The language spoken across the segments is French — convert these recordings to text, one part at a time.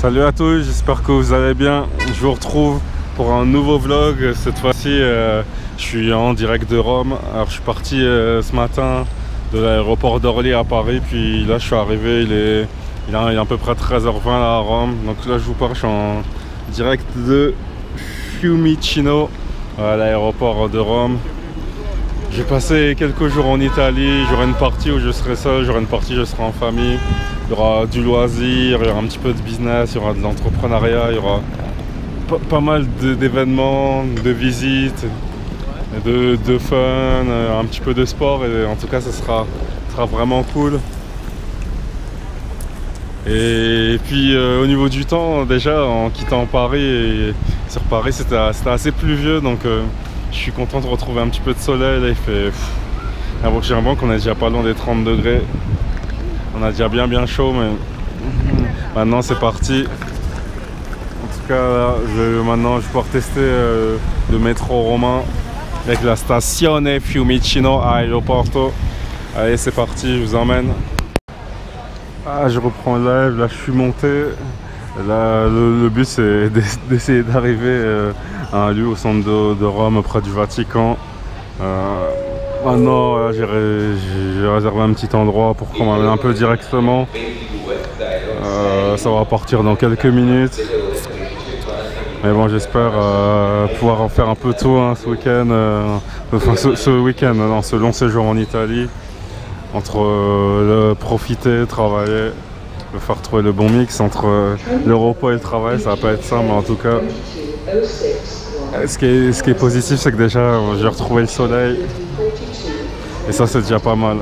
Salut à tous, j'espère que vous allez bien. Je vous retrouve pour un nouveau vlog. Cette fois-ci, je suis en direct de Rome. Alors, je suis parti ce matin de l'aéroport d'Orly à Paris. Puis là, je suis arrivé, il est à peu près 13h20 là, à Rome. Donc là, je vous parle, je suis en direct de Fiumicino, à l'aéroport de Rome. J'ai passé quelques jours en Italie. J'aurai une partie où je serai seul, j'aurai une partie où je serai en famille. Il y aura du loisir, il y aura un petit peu de business, il y aura de l'entrepreneuriat, il y aura pas mal d'événements, de visites, de fun, un petit peu de sport. Et en tout cas, ça sera vraiment cool. Et puis au niveau du temps, déjà en quittant Paris, et sur Paris c'était assez pluvieux, donc je suis content de retrouver un petit peu de soleil. Là il fait... Avant que j'ai l'impression qu'on est déjà pas loin des 30 degrés. On a déjà bien chaud, mais maintenant c'est parti. En tout cas, là, maintenant je vais pouvoir tester le métro romain avec la Stazione Fiumicino à Aeroporto. Allez, c'est parti, je vous emmène. Ah, je reprends le live, là je suis monté. Là, le but c'est d'essayer d'arriver à un lieu au centre de Rome, près du Vatican. Maintenant, j'ai réservé un petit endroit pour qu'on m'amène un peu directement. Ça va partir dans quelques minutes. Mais bon, j'espère pouvoir en faire un peu tout hein, ce week-end. Enfin, ce week-end, dans ce long séjour en Italie. Entre profiter, travailler, faire trouver le bon mix entre le repos et le travail, ça va pas être simple, mais en tout cas, ce qui est positif, c'est que déjà j'ai retrouvé le soleil, et ça c'est déjà pas mal.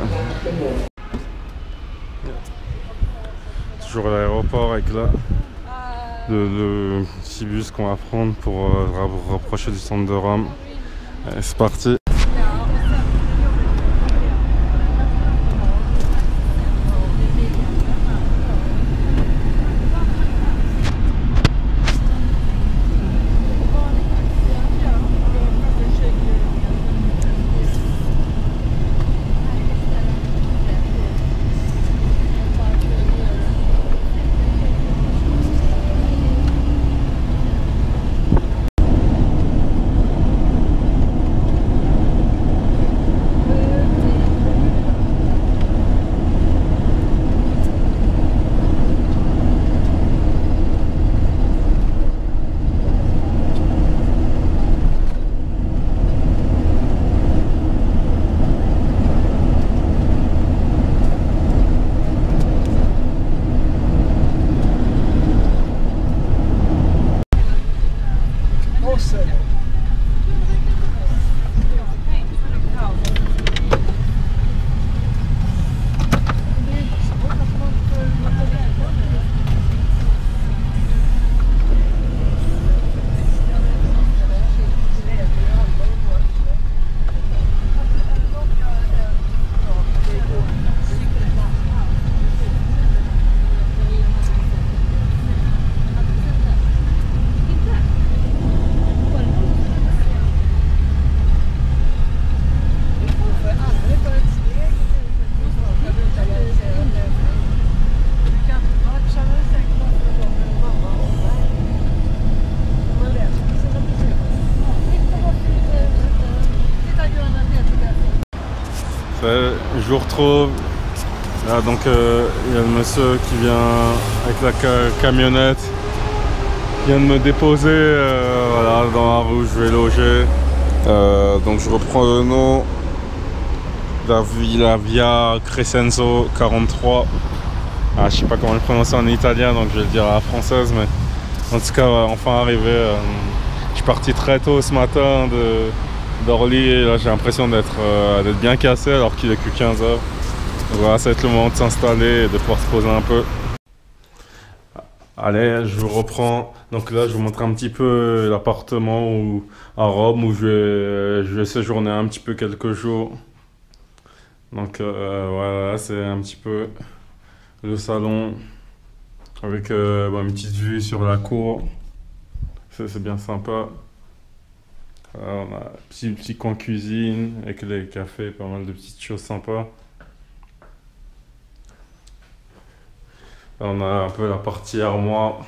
Toujours à l'aéroport avec là le petit bus qu'on va prendre pour rapprocher du centre de Rome. Allez, c'est parti. Je vous retrouve. Là, donc il y a le monsieur qui vient avec la camionnette, qui vient de me déposer voilà, dans la rue où je vais loger. Donc je reprends le nom, la Via Crescenzo 43. Ah, je sais pas comment le prononcer en italien, donc je vais le dire à la française, mais en tout cas enfin arrivé. Je suis parti très tôt ce matin d'Orly et là j'ai l'impression d'être bien cassé alors qu'il est que 15h. Donc voilà, ça va être le moment de s'installer et de pouvoir se poser un peu. Allez, je vous reprends. Donc là je vous montre un petit peu l'appartement à Rome où je vais séjourner un petit peu quelques jours. Donc voilà, c'est un petit peu le salon avec une petite vue sur la cour. C'est bien sympa. Alors, on a un petit coin cuisine avec les cafés, pas mal de petites choses sympas. Là, on a un peu la partie armoire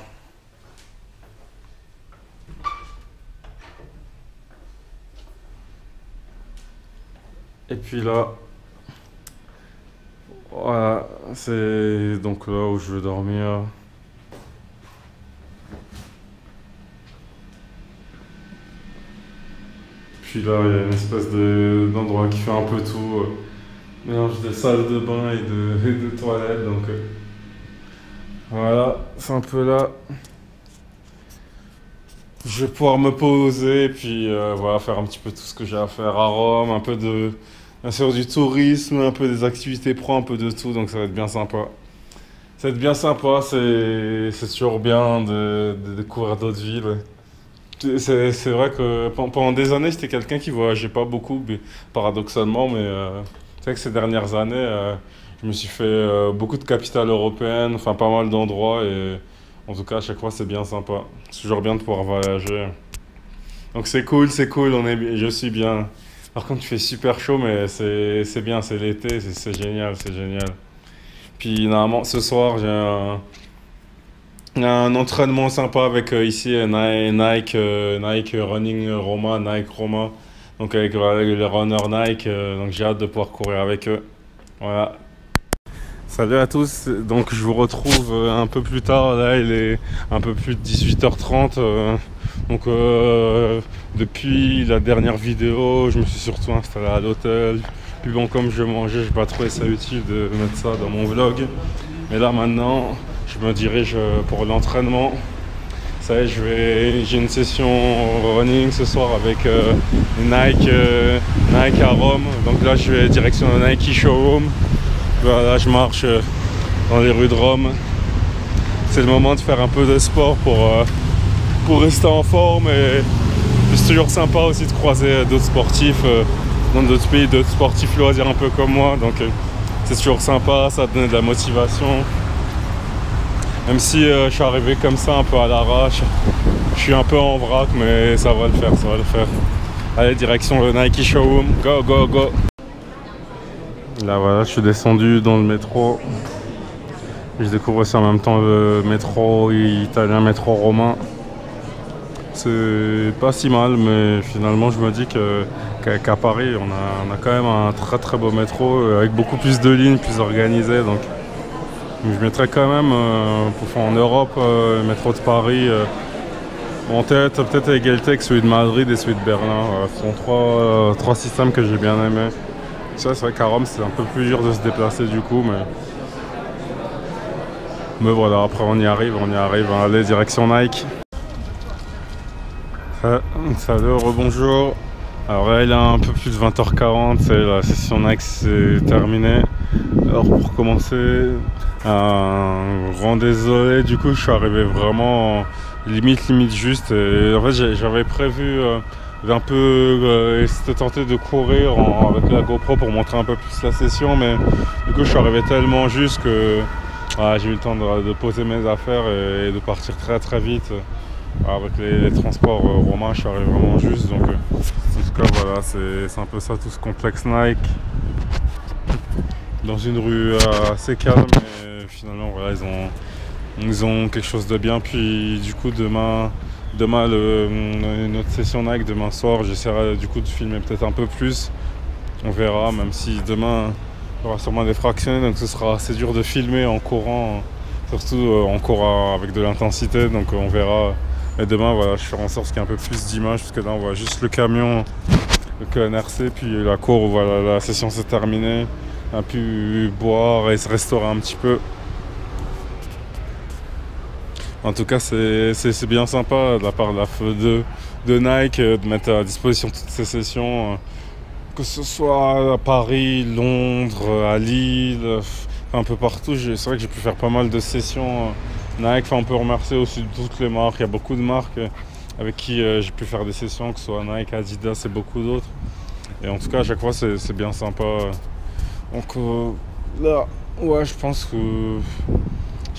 Et puis là, voilà, c'est donc là où je veux dormir. Puis là, il y a une espèce d'endroit qui fait un peu tout. Mélange de salle de bain et de toilette. Donc voilà, c'est un peu là. Je vais pouvoir me poser et puis voilà, faire un petit peu tout ce que j'ai à faire à Rome. Un peu de, bien sûr, du tourisme, un peu des activités pro, un peu de tout. Donc ça va être bien sympa. Ça va être bien sympa, c'est toujours bien de découvrir d'autres villes. C'est vrai que pendant des années, j'étais quelqu'un qui voyageait pas beaucoup, mais paradoxalement, mais c'est vrai que ces dernières années, je me suis fait beaucoup de capitales européennes, enfin pas mal d'endroits, et en tout cas, à chaque fois, c'est bien sympa. C'est toujours bien de pouvoir voyager. Donc c'est cool, je suis bien. Par contre, il fait super chaud, mais c'est bien, c'est l'été, c'est génial, c'est génial. Puis normalement, ce soir, un entraînement sympa avec ici Nike, Nike Running Roma, Nike Roma. Donc avec voilà, les runners Nike, donc j'ai hâte de pouvoir courir avec eux. Voilà. Salut à tous, donc je vous retrouve un peu plus tard, là il est un peu plus de 18h30. Donc depuis la dernière vidéo, je me suis surtout installé à l'hôtel. Puis bon, comme je mangeais, j'ai pas trouvé ça utile de mettre ça dans mon vlog. Mais là maintenant, je me dirige pour l'entraînement. Ça y est, j'ai une session running ce soir avec Nike, Nike à Rome. Donc là, je vais direction le Nike Showroom. Voilà, je marche dans les rues de Rome. C'est le moment de faire un peu de sport pour rester en forme. Et c'est toujours sympa aussi de croiser d'autres sportifs dans d'autres pays, d'autres sportifs loisirs un peu comme moi. Donc c'est toujours sympa, ça donne de la motivation. Même si je suis arrivé comme ça un peu à l'arrache, je suis un peu en vrac, mais ça va le faire, ça va le faire. Allez, direction le Nike Showroom, go, go, go. Là voilà, je suis descendu dans le métro. Je découvre aussi en même temps le métro italien, métro romain. C'est pas si mal, mais finalement je me dis qu'à Paris, on a quand même un très très beau métro avec beaucoup plus de lignes, plus organisé. Donc je mettrais quand même, en Europe, le métro de Paris en tête, peut-être à égalité avec celui de Madrid et celui de Berlin. Ce sont trois systèmes que j'ai bien aimés. Ça, c'est vrai qu'à Rome, c'est un peu plus dur de se déplacer du coup, mais voilà, après on y arrive. Allez, direction Nike. Salut, rebonjour. Alors là, il est un peu plus de 20h40, la session Nike c'est terminée. Alors pour commencer, un grand désolé, du coup je suis arrivé vraiment limite juste. Et en fait j'avais prévu un peu tenté de courir avec la GoPro pour montrer un peu plus la session, mais du coup je suis arrivé tellement juste que voilà, j'ai eu le temps de poser mes affaires et de partir très très vite. Avec les transports romains, je suis arrivé vraiment juste. Donc, en tout cas, voilà, c'est un peu ça tout ce complexe Nike. Dans une rue assez calme, mais finalement, voilà, ils ont quelque chose de bien. Puis, du coup, demain une autre session Nike, demain soir, j'essaierai du coup de filmer peut-être un peu plus. On verra, même si demain, il y aura sûrement des fractionnés, donc ce sera assez dur de filmer en courant, surtout en courant avec de l'intensité, donc on verra. Et demain, voilà, je ferai en sorte qu'il y ait un peu plus d'images, parce que là, on voit juste le camion, le KNRC, puis la cour où voilà, la session s'est terminée. On a pu boire et se restaurer un petit peu. En tout cas, c'est bien sympa de la part de la FE2 de Nike de mettre à disposition toutes ces sessions, que ce soit à Paris, Londres, à Lille, un peu partout. C'est vrai que j'ai pu faire pas mal de sessions. Nike, on peut remercier aussi toutes les marques. Il y a beaucoup de marques avec qui j'ai pu faire des sessions, que ce soit Nike, Adidas et beaucoup d'autres. Et en tout cas, à chaque fois, c'est bien sympa. Donc là, ouais, je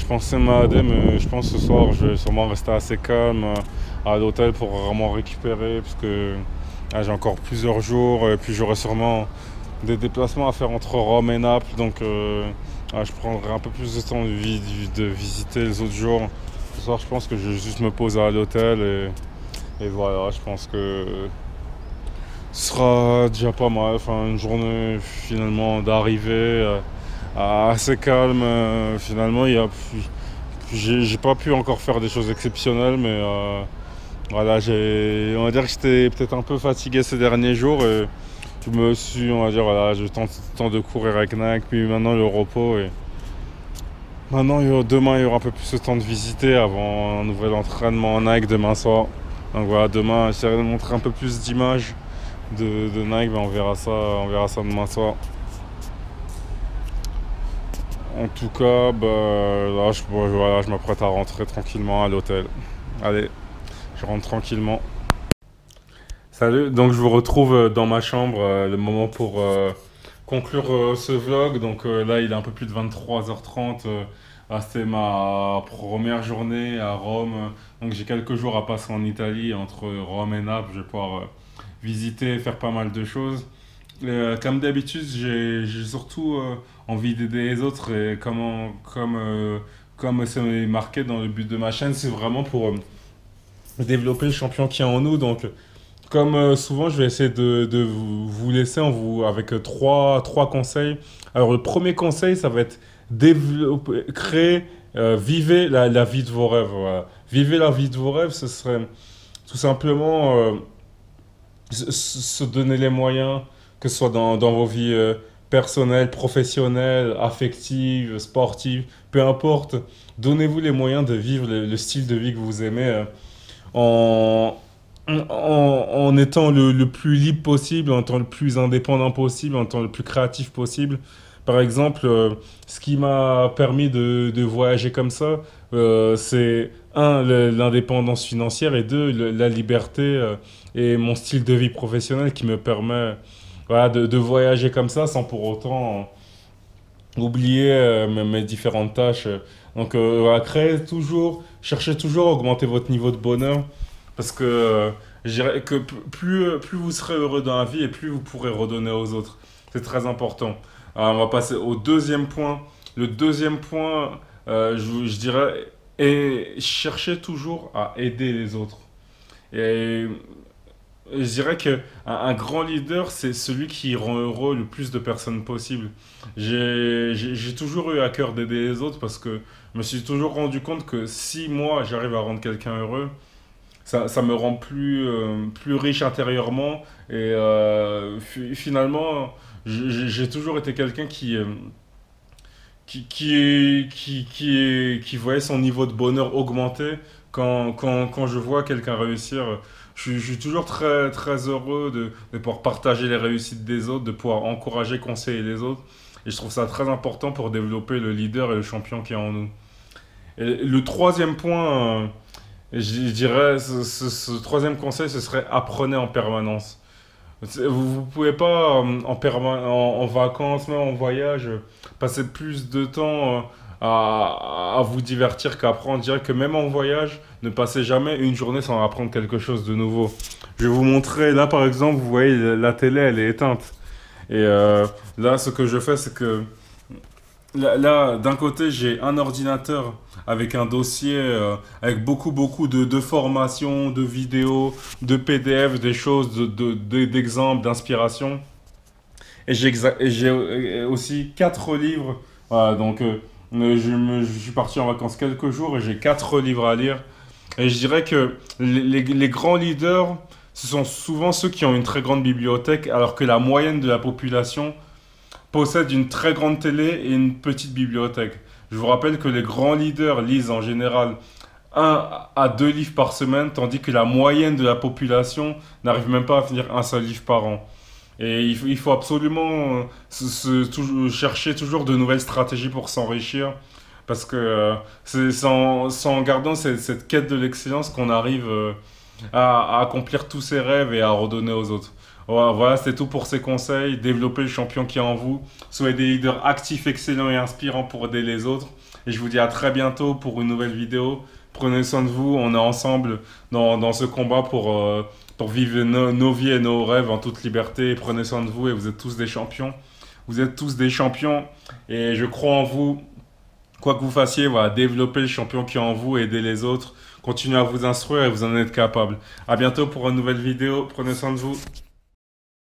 pensais m'aider, mais je pense que ce soir, je vais sûrement rester assez calme à l'hôtel pour vraiment récupérer, parce que j'ai encore plusieurs jours, et puis j'aurai sûrement des déplacements à faire entre Rome et Naples. Donc je prendrai un peu plus de temps de visiter les autres jours. Ce soir, je pense que je vais juste me poser à l'hôtel et voilà, je pense que Ce sera déjà pas mal. Enfin, une journée finalement d'arrivée assez calme. Finalement, j'ai pas pu encore faire des choses exceptionnelles, mais voilà, on va dire que j'étais peut-être un peu fatigué ces derniers jours et je me suis, on va dire, voilà, j'ai temps de courir avec Nike, puis maintenant le repos et maintenant demain il y aura un peu plus de temps de visiter avant un nouvel entraînement en Nike demain soir. Donc voilà, demain j'essaierai de montrer un peu plus d'images de Nike, mais on verra ça demain soir. En tout cas, bah, là, voilà, je m'apprête à rentrer tranquillement à l'hôtel. Allez, je rentre tranquillement. Salut, donc je vous retrouve dans ma chambre, le moment pour conclure ce vlog. Donc là, il est un peu plus de 23h30. C'était ma première journée à Rome. Donc j'ai quelques jours à passer en Italie, entre Rome et Naples. Je vais pouvoir visiter, faire pas mal de choses. Comme d'habitude, j'ai surtout envie d'aider les autres. Et comme c'est marqué dans le but de ma chaîne, c'est vraiment pour développer le champion qui est en nous. Donc comme souvent, je vais essayer de vous laisser avec trois conseils. Alors, le premier conseil, ça va être vivez la vie de vos rêves. Voilà. Vivez la vie de vos rêves, ce serait tout simplement se donner les moyens, que ce soit dans vos vies personnelles, professionnelles, affectives, sportives, peu importe. Donnez-vous les moyens de vivre le style de vie que vous aimez en en étant le plus libre possible, en étant le plus indépendant possible, en étant le plus créatif possible. Par exemple, ce qui m'a permis de voyager comme ça, c'est un, l'indépendance financière et deux, la liberté et mon style de vie professionnel qui me permet voilà, de voyager comme ça sans pour autant oublier mes différentes tâches. Donc, voilà, cherchez toujours à augmenter votre niveau de bonheur parce que je dirais que plus vous serez heureux dans la vie et plus vous pourrez redonner aux autres. C'est très important. Alors, on va passer au deuxième point. Le deuxième point, je dirais, est chercher toujours à aider les autres. Et je dirais que un grand leader, c'est celui qui rend heureux le plus de personnes possible. J'ai toujours eu à cœur d'aider les autres parce que je me suis toujours rendu compte que si moi j'arrive à rendre quelqu'un heureux, ça me rend plus riche intérieurement et finalement j'ai toujours été quelqu'un qui voyait son niveau de bonheur augmenter quand je vois quelqu'un réussir. Je suis toujours très heureux de pouvoir partager les réussites des autres, de pouvoir encourager, conseiller les autres. Et je trouve ça très important pour développer le leader et le champion qui est en nous. Et le troisième point, je dirais, ce troisième conseil, ce serait apprenez en permanence. Vous ne pouvez pas en vacances, même en voyage, passer plus de temps à vous divertir qu'apprendre. Je dirais que même en voyage, ne passez jamais une journée sans apprendre quelque chose de nouveau. Je vais vous montrer, là par exemple, vous voyez, la télé, elle est éteinte. Et là, ce que je fais, c'est que là, d'un côté, j'ai un ordinateur avec un dossier avec beaucoup de formations, de vidéos, de PDF, des choses, d'exemples, d'inspiration. Et j'ai aussi 4 livres. Voilà, donc, je suis parti en vacances quelques jours et j'ai 4 livres à lire. Et je dirais que les grands leaders, ce sont souvent ceux qui ont une très grande bibliothèque, alors que la moyenne de la population possède une très grande télé et une petite bibliothèque. Je vous rappelle que les grands leaders lisent en général 1 à 2 livres par semaine, tandis que la moyenne de la population n'arrive même pas à finir un seul livre par an. Et il faut absolument chercher toujours de nouvelles stratégies pour s'enrichir, parce que c'est en gardant cette quête de l'excellence qu'on arrive à accomplir tous ses rêves et à redonner aux autres. Voilà, c'est tout pour ces conseils. Développez le champion qui est en vous. Soyez des leaders actifs, excellents et inspirants pour aider les autres. Et je vous dis à très bientôt pour une nouvelle vidéo. Prenez soin de vous. On est ensemble dans ce combat pour vivre nos vies et nos rêves en toute liberté. Prenez soin de vous et vous êtes tous des champions. Vous êtes tous des champions et je crois en vous. Quoi que vous fassiez, voilà, développez le champion qui est en vous, aidez les autres. Continuez à vous instruire et vous en êtes capable. À bientôt pour une nouvelle vidéo. Prenez soin de vous.